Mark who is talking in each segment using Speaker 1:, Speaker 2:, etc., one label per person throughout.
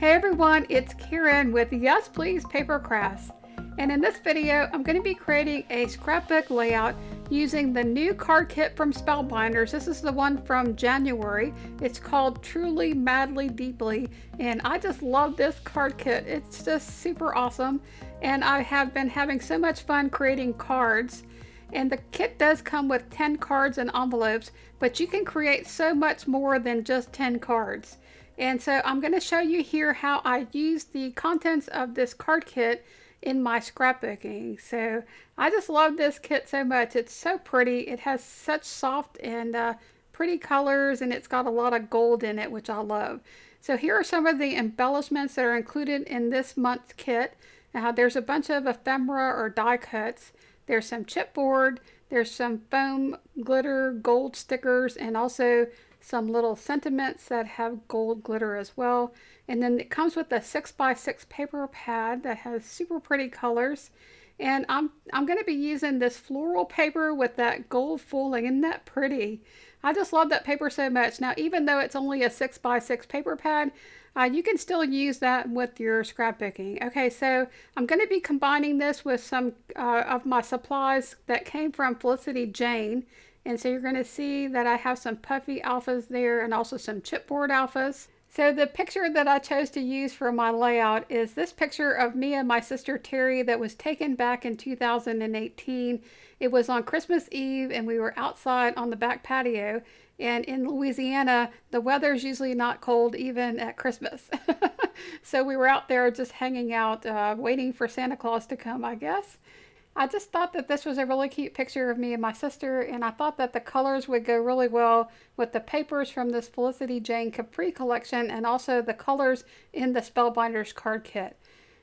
Speaker 1: Hey everyone, it's Karen with Yes Please Paper Crafts, and in this video I'm going to be creating a scrapbook layout using the new card kit from Spellbinders. This is the one from January. It's called Truly Madly Deeply, and I just love this card kit. It's just super awesome, and I have been having so much fun creating cards. And the kit does come with 10 cards and envelopes, but you can create so much more than just 10 cards. And so I'm going to show you here how I use the contents of this card kit in my scrapbooking. So I just love this kit so much. It's so pretty. It has such soft and pretty colors, and it's got a lot of gold in it, which I love. So here are some of the embellishments that are included in this month's kit. There's a bunch of ephemera or die cuts. There's some chipboard. There's some foam glitter gold stickers, and also some little sentiments that have gold glitter as well. And then it comes with a 6x6 paper pad that has super pretty colors. And I'm going to be using this floral paper with that gold fooling. Isn't that pretty? I just love that paper so much. Now, even though it's only a 6x6 paper pad, you can still use that with your scrapbooking. Okay, so I'm going to be combining this with some of my supplies that came from Felicity Jane. And so you're going to see that I have some puffy alphas there and also some chipboard alphas. So the picture that I chose to use for my layout is this picture of me and my sister Terry that was taken back in 2018. It was on Christmas Eve, and we were outside on the back patio. And in Louisiana, the weather's usually not cold even at Christmas. So we were out there just hanging out, waiting for Santa Claus to come, I guess. I just thought that this was a really cute picture of me and my sister, and I thought that the colors would go really well with the papers from this Felicity Jane Capri collection and also the colors in the Spellbinders card kit.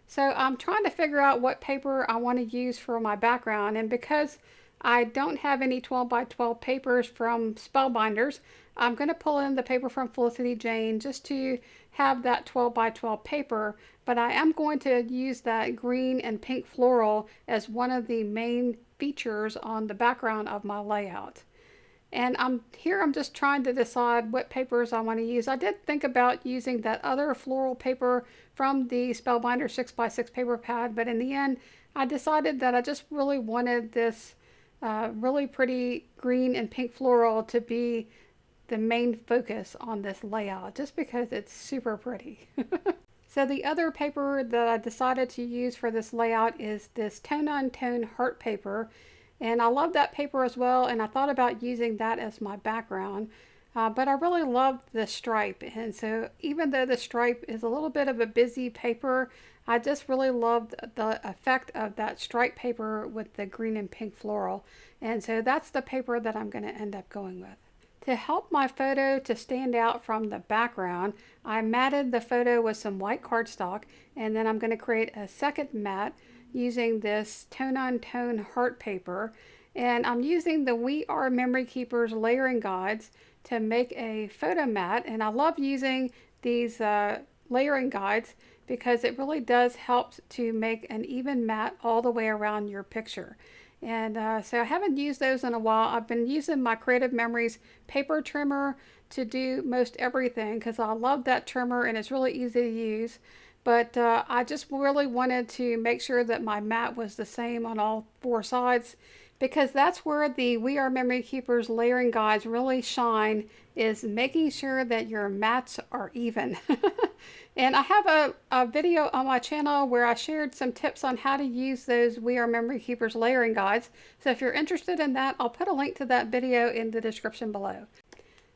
Speaker 1: So I'm trying to figure out what paper I want to use for my background, and because I don't have any 12x12 papers from Spellbinders, I'm going to pull in the paper from Felicity Jane just to have that 12x12 paper, but I am going to use that green and pink floral as one of the main features on the background of my layout. And I'm just trying to decide what papers I want to use. I did think about using that other floral paper from the Spellbinder 6x6 paper pad, but in the end I decided that I just really wanted this really pretty green and pink floral to be the main focus on this layout, just because it's super pretty. So the other paper that I decided to use for this layout is this tone-on-tone heart paper, and I love that paper as well, and I thought about using that as my background, but I really love the stripe, and so even though the stripe is a little bit of a busy paper, I just really loved the effect of that stripe paper with the green and pink floral, and so that's the paper that I'm going to end up going with. To help my photo to stand out from the background, I matted the photo with some white cardstock, and then I'm going to create a second mat using this tone-on-tone heart paper, and I'm using the We Are Memory Keepers layering guides to make a photo mat, and I love using these layering guides because it really does help to make an even mat all the way around your picture. And so I haven't used those in a while. I've been using my Creative Memories paper trimmer to do most everything because I love that trimmer and it's really easy to use. But I just really wanted to make sure that my mat was the same on all four sides, because that's where the We Are Memory Keepers layering guides really shine, is making sure that your mats are even. And I have a video on my channel where I shared some tips on how to use those We Are Memory Keepers layering guides. So if you're interested in that, I'll put a link to that video in the description below.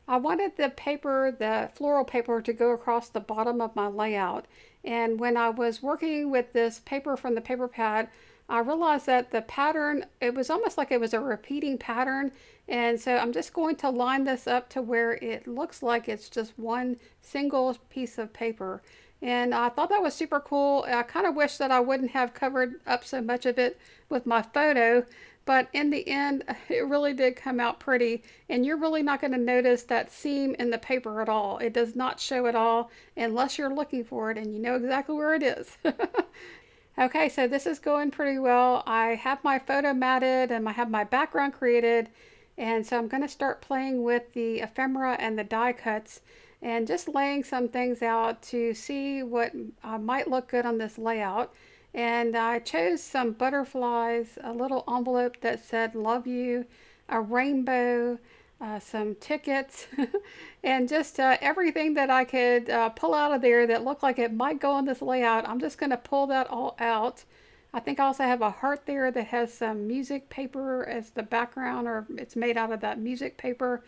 Speaker 1: I wanted the paper, the floral paper, to go across the bottom of my layout. And when I was working with this paper from the paper pad, I realized that the pattern, it was almost like it was a repeating pattern. And so I'm just going to line this up to where it looks like it's just one single piece of paper. And I thought that was super cool. I kind of wish that I wouldn't have covered up so much of it with my photo, but in the end, it really did come out pretty. And you're really not going to notice that seam in the paper at all. It does not show at all unless you're looking for it and you know exactly where it is. Okay, so this is going pretty well. I have my photo matted and I have my background created. And so I'm going to start playing with the ephemera and the die cuts. and just laying some things out to see what might look good on this layout. And I chose some butterflies, a little envelope that said "Love You," a rainbow, some tickets, and just everything that I could pull out of there that looked like it might go on this layout. I'm just going to pull that all out. I think I also have a heart there that has some music paper as the background, or it's made out of that music paper.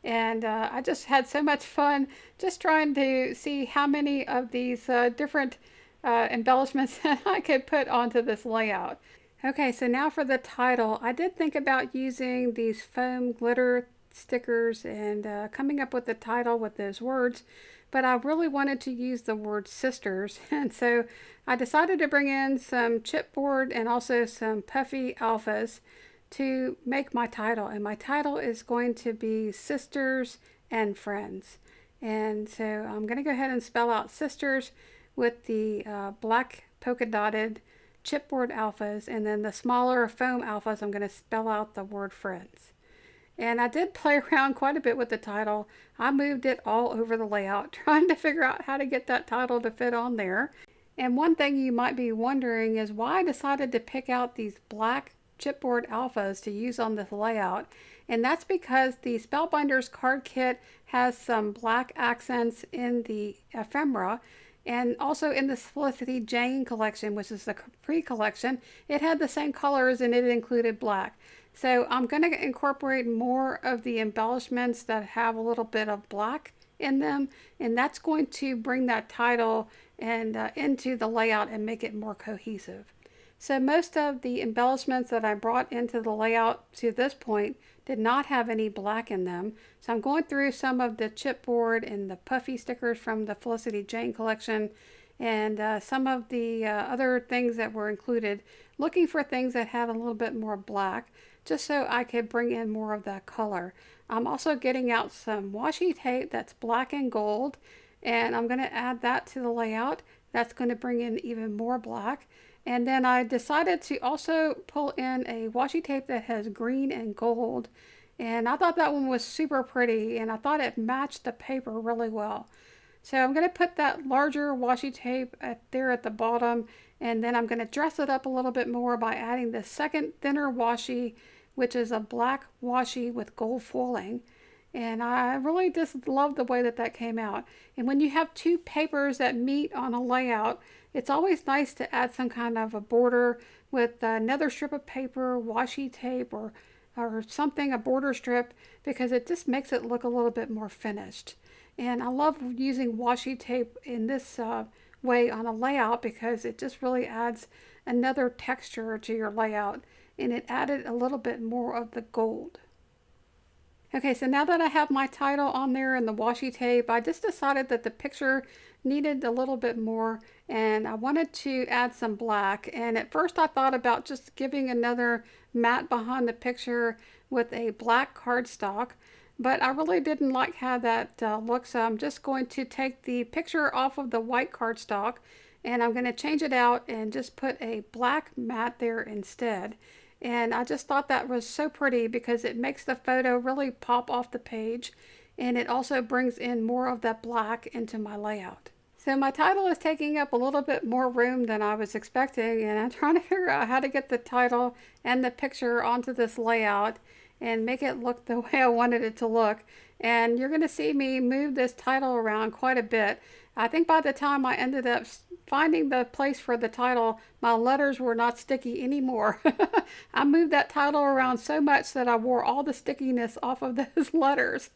Speaker 1: And I just had so much fun just trying to see how many of these different embellishments that I could put onto this layout. Okay, so now for the title. I did think about using these foam glitter stickers and coming up with the title with those words, but I really wanted to use the word sisters, and so I decided to bring in some chipboard and also some puffy alphas to make my title. And my title is going to be Sisters and Friends. And so I'm going to go ahead and spell out sisters with the black polka dotted chipboard alphas, and then the smaller foam alphas I'm going to spell out the word friends. And I did play around quite a bit with the title. I moved it all over the layout trying to figure out how to get that title to fit on there. And one thing you might be wondering is why I decided to pick out these black chipboard alphas to use on this layout. And that's because the Spellbinders card kit has some black accents in the ephemera, and also in the Felicity Jane collection, which is the Capri collection, it had the same colors and it included black. So I'm going to incorporate more of the embellishments that have a little bit of black in them, and that's going to bring that title and into the layout and make it more cohesive. So most of the embellishments that I brought into the layout to this point did not have any black in them. So I'm going through some of the chipboard and the puffy stickers from the Felicity Jane collection, and some of the other things that were included, looking for things that had a little bit more black, just so I could bring in more of that color. I'm also getting out some washi tape that's black and gold, and I'm going to add that to the layout. That's going to bring in even more black. And then I decided to also pull in a washi tape that has green and gold, and I thought that one was super pretty, and I thought it matched the paper really well. So I'm going to put that larger washi tape there at the bottom, and then I'm going to dress it up a little bit more by adding the second thinner washi, which is a black washi with gold foiling. And I really just love the way that that came out. And when you have two papers that meet on a layout, it's always nice to add some kind of a border with another strip of paper, washi tape, or something, a border strip, because it just makes it look a little bit more finished. And I love using washi tape in this way on a layout because it just really adds another texture to your layout, and it added a little bit more of the gold. Okay, so now that I have my title on there and the washi tape, I just decided that the picture needed a little bit more, and I wanted to add some black. And at first I thought about just giving another matte behind the picture with a black cardstock, but I really didn't like how that looks, so I'm just going to take the picture off of the white cardstock, and I'm going to change it out and just put a black matte there instead. And I just thought that was so pretty because it makes the photo really pop off the page, and it also brings in more of that black into my layout. So my title is taking up a little bit more room than I was expecting, and I'm trying to figure out how to get the title and the picture onto this layout and make it look the way I wanted it to look. And you're going to see me move this title around quite a bit. I think by the time I ended up finding the place for the title, my letters were not sticky anymore. I moved that title around so much that I wore all the stickiness off of those letters.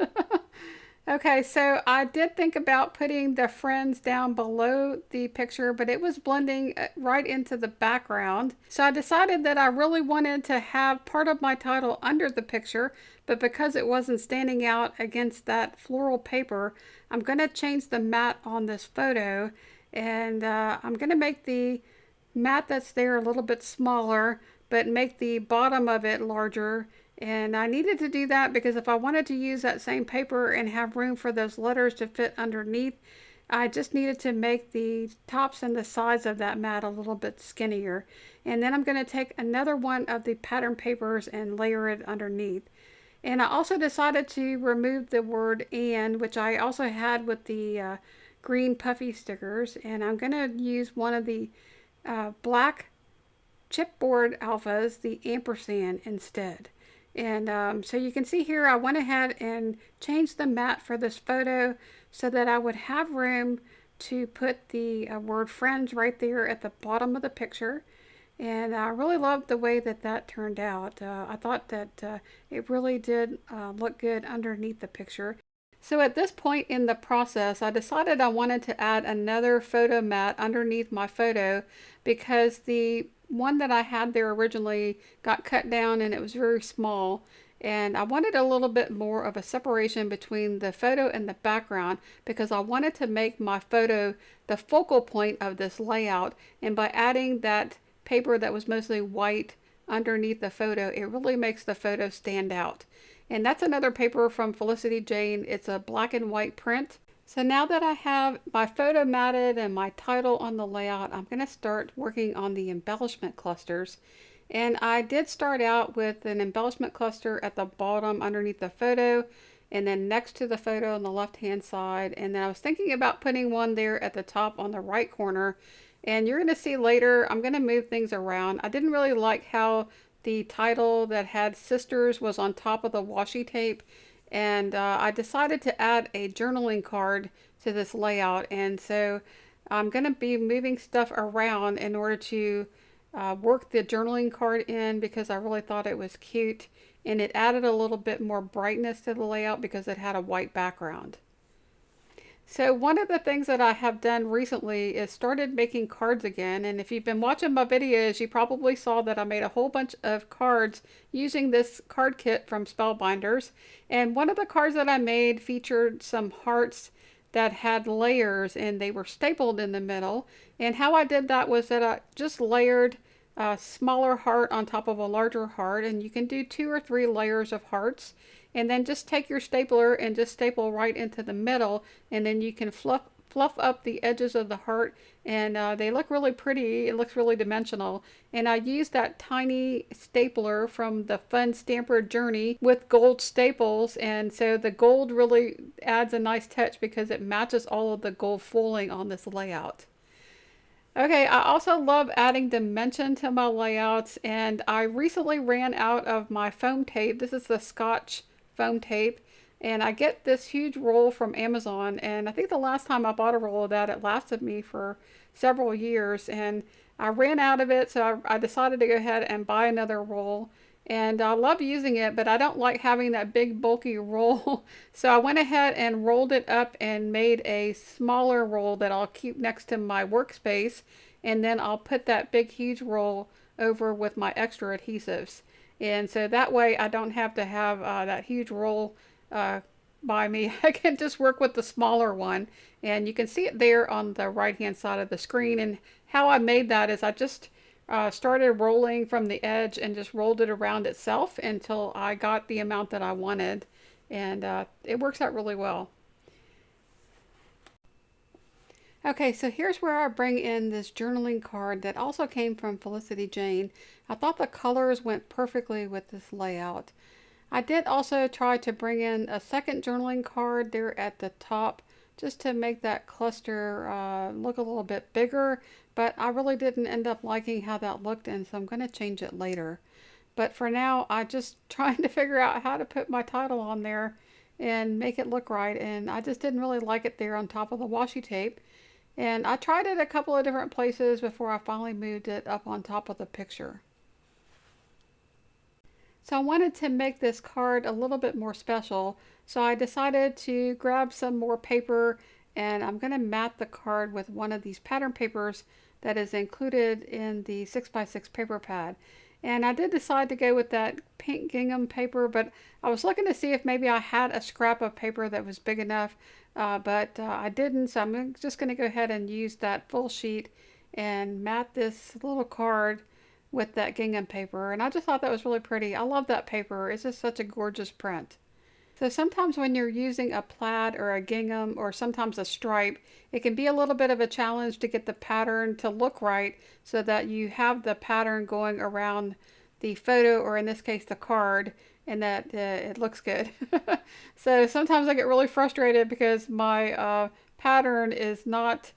Speaker 1: Okay, so I did think about putting the friends down below the picture, but it was blending right into the background. So I decided that I really wanted to have part of my title under the picture, but because it wasn't standing out against that floral paper, I'm going to change the matte on this photo, and I'm going to make the matte that's there a little bit smaller, but make the bottom of it larger. And I needed to do that because if I wanted to use that same paper and have room for those letters to fit underneath, I just needed to make the tops and the sides of that mat a little bit skinnier. And then I'm going to take another one of the pattern papers and layer it underneath. And I also decided to remove the word "and," which I also had with the green puffy stickers. And I'm going to use one of the black chipboard alphas, the ampersand, instead. And so you can see here I went ahead and changed the mat for this photo so that I would have room to put the word friends right there at the bottom of the picture. And I really loved the way that that turned out. I thought that it really did look good underneath the picture. So at this point in the process, I decided I wanted to add another photo mat underneath my photo because the one that I had there originally got cut down and it was very small. And I wanted a little bit more of a separation between the photo and the background because I wanted to make my photo the focal point of this layout. And by adding that paper that was mostly white underneath the photo, it really makes the photo stand out. And that's another paper from Felicity Jane. It's a black and white print. So now that I have my photo matted and my title on the layout, I'm going to start working on the embellishment clusters. And I did start out with an embellishment cluster at the bottom underneath the photo, and then next to the photo on the left hand side. And then I was thinking about putting one there at the top on the right corner. And you're going to see later, I'm going to move things around. I didn't really like how the title that had sisters was on top of the washi tape. And I decided to add a journaling card to this layout. And so I'm going to be moving stuff around in order to work the journaling card in because I really thought it was cute. And it added a little bit more brightness to the layout because it had a white background. So one of the things that I have done recently is started making cards again. And if you've been watching my videos, you probably saw that I made a whole bunch of cards using this card kit from Spellbinders. And one of the cards that I made featured some hearts that had layers and they were stapled in the middle. And how I did that was that I just layered a smaller heart on top of a larger heart. And you can do 2 or 3 layers of hearts. And then just take your stapler and just staple right into the middle, and then you can fluff up the edges of the heart, and they look really pretty. It looks really dimensional. And I used that tiny stapler from the Fun Stamper Journey with gold staples, and so the gold really adds a nice touch because it matches all of the gold foiling on this layout. Okay, I also love adding dimension to my layouts, and I recently ran out of my foam tape. This is the Scotch foam tape, and I get this huge roll from Amazon, and I think the last time I bought a roll of that, it lasted me for several years, and I ran out of it, so I decided to go ahead and buy another roll. And I love using it, but I don't like having that big bulky roll. So I went ahead and rolled it up and made a smaller roll that I'll keep next to my workspace, and then I'll put that big huge roll over with my extra adhesives. And so that way I don't have to have that huge roll by me. I can just work with the smaller one. And you can see it there on the right hand side of the screen. And how I made that is I just started rolling from the edge and just rolled it around itself until I got the amount that I wanted. And it works out really well. Okay, so here's where I bring in this journaling card that also came from Felicity Jane. I thought the colors went perfectly with this layout. I did also try to bring in a second journaling card there at the top just to make that cluster look a little bit bigger, but I really didn't end up liking how that looked, and so I'm going to change it later. But for now, I'm just trying to figure out how to put my title on there and make it look right, and I just didn't really like it there on top of the washi tape. And I tried it a couple of different places before I finally moved it up on top of the picture. So I wanted to make this card a little bit more special, so I decided to grab some more paper, and I'm going to mat the card with one of these pattern papers that is included in the 6x6 paper pad. And I did decide to go with that pink gingham paper, but I was looking to see if maybe I had a scrap of paper that was big enough, but I didn't, so I'm just going to go ahead and use that full sheet and mat this little card with that gingham paper. And I just thought that was really pretty. I love that paper. It's just such a gorgeous print. So sometimes when you're using a plaid or a gingham or sometimes a stripe, it can be a little bit of a challenge to get the pattern to look right so that you have the pattern going around the photo, or in this case the card, and that it looks good. So sometimes I get really frustrated because my pattern is not,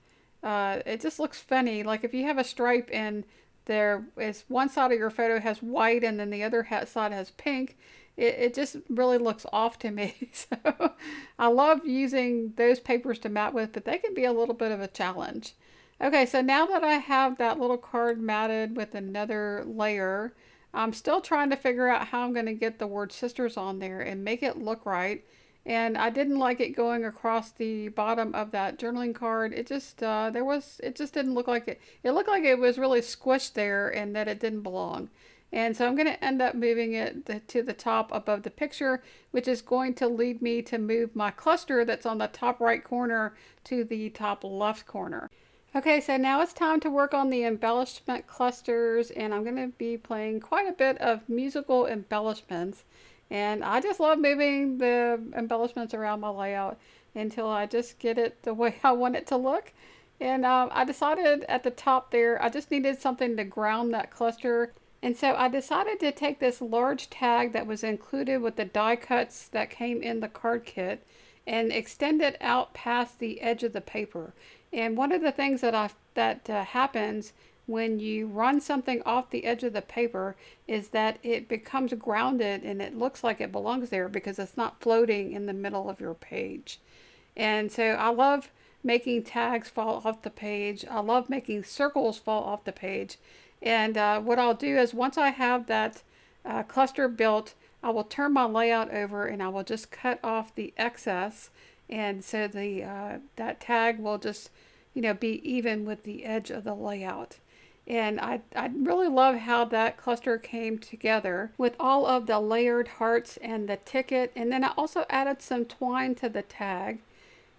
Speaker 1: it just looks funny. Like if you have a stripe and there is one side of your photo has white and then the other side has pink, it just really looks off to me. So I love using those papers to mat with, but they can be a little bit of a challenge. Okay, so now that I have that little card matted with another layer, I'm still trying to figure out how I'm going to get the word sisters on there and make it look right. And I didn't like it going across the bottom of that journaling card. It just, it just didn't look like it. It looked like it was really squished there and that it didn't belong. And so I'm going to end up moving it to the top above the picture, which is going to lead me to move my cluster that's on the top right corner to the top left corner. Okay, so now it's time to work on the embellishment clusters, and I'm going to be playing quite a bit of musical embellishments. And I just love moving the embellishments around my layout until I just get it the way I want it to look. And I decided at the top there, I just needed something to ground that cluster. And so I decided to take this large tag that was included with the die cuts that came in the card kit and extend it out past the edge of the paper. And one of the things that happens when you run something off the edge of the paper is that it becomes grounded and it looks like it belongs there because it's not floating in the middle of your page. And so I love making tags fall off the page. I love making circles fall off the page. And what I'll do is once I have that cluster built, I will turn my layout over and I will just cut off the excess. And so the that tag will just, be even with the edge of the layout. And I really love how that cluster came together with all of the layered hearts and the ticket. And then I also added some twine to the tag.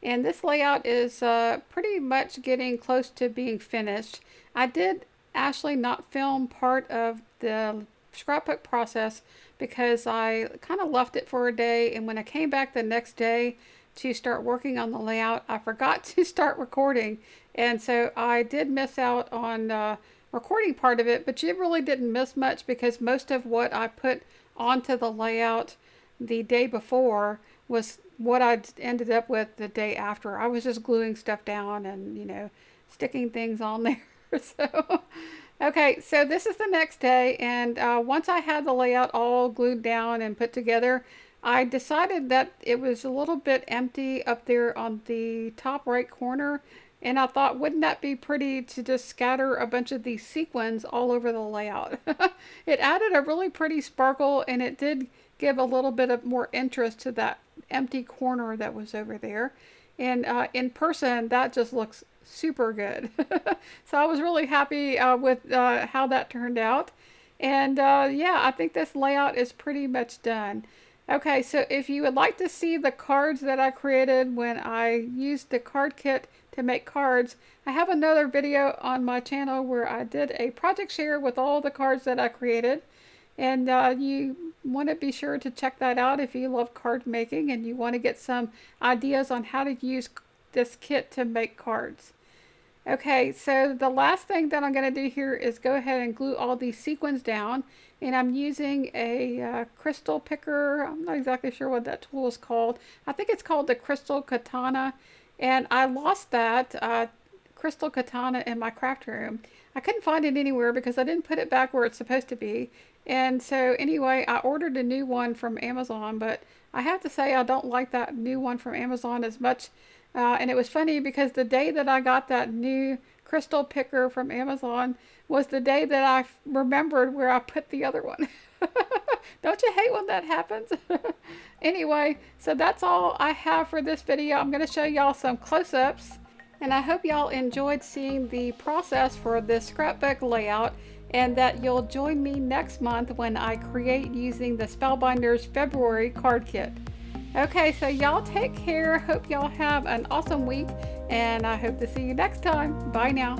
Speaker 1: And this layout is pretty much getting close to being finished. I did actually not film part of the scrapbook process because I kind of left it for a day, and when I came back the next day to start working on the layout, I forgot to start recording, and so I did miss out on recording part of it, but you really didn't miss much because most of what I put onto the layout the day before was what I ended up with the day after. I was just gluing stuff down and sticking things on there. So okay, so this is the next day, and once I had the layout all glued down and put together, I decided that it was a little bit empty up there on the top right corner, and I thought, wouldn't that be pretty to just scatter a bunch of these sequins all over the layout? It added a really pretty sparkle, and it did give a little bit of more interest to that empty corner that was over there. And in person, that just looks super good. So I was really happy with how that turned out. And yeah, I think this layout is pretty much done. Okay, so if you would like to see the cards that I created when I used the card kit to make cards, I have another video on my channel where I did a project share with all the cards that I created. And you want to be sure to check that out if you love card making and you want to get some ideas on how to use this kit to make cards. Okay, so the last thing that I'm going to do here is go ahead and glue all these sequins down, and I'm using a crystal picker. I'm not exactly sure what that tool is called. I think it's called the Crystal Katana, and I lost that Crystal Katana in my craft room. I couldn't find it anywhere because I didn't put it back where it's supposed to be. And so anyway, I ordered a new one from Amazon, but I have to say I don't like that new one from Amazon as much. And it was funny because the day that I got that new crystal picker from Amazon was the day that I remembered where I put the other one. Don't you hate when that happens? Anyway, so that's all I have for this video. I'm going to show y'all some close-ups, and I hope y'all enjoyed seeing the process for this scrapbook layout, and that you'll join me next month when I create using the Spellbinders February card kit. Okay, so y'all take care. Hope y'all have an awesome week, and I hope to see you next time. Bye now.